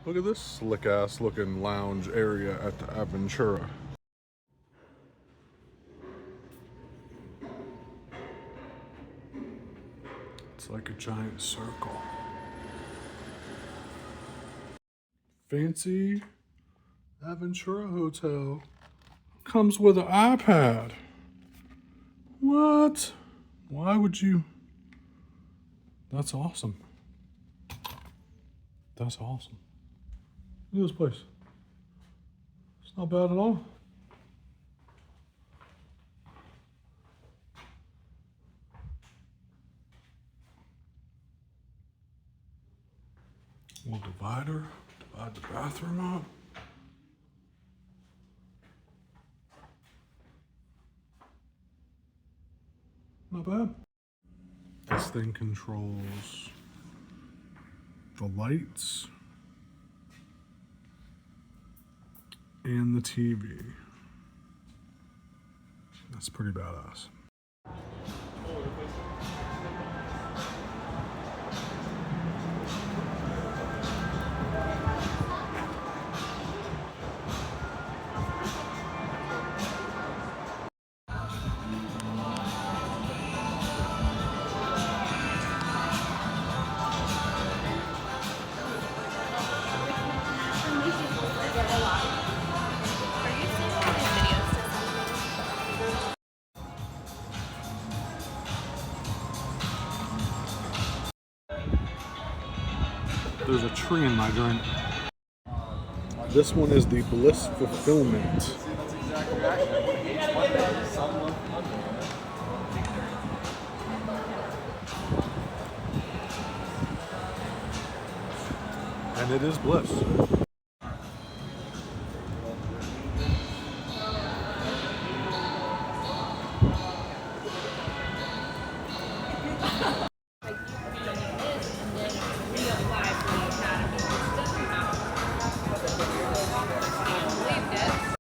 Look at this slick ass looking lounge area at the Aventura. It's like a giant circle. Fancy Aventura Hotel comes with an iPad. What? Why would you? That's awesome. That's awesome. Look at this place. It's not bad at all. Little divider, divide the bathroom up. Not bad. This thing controls the lights and the TV. That's pretty badass. There's a tree in my drink. This one is the Bliss Fulfillment. And it is Bliss.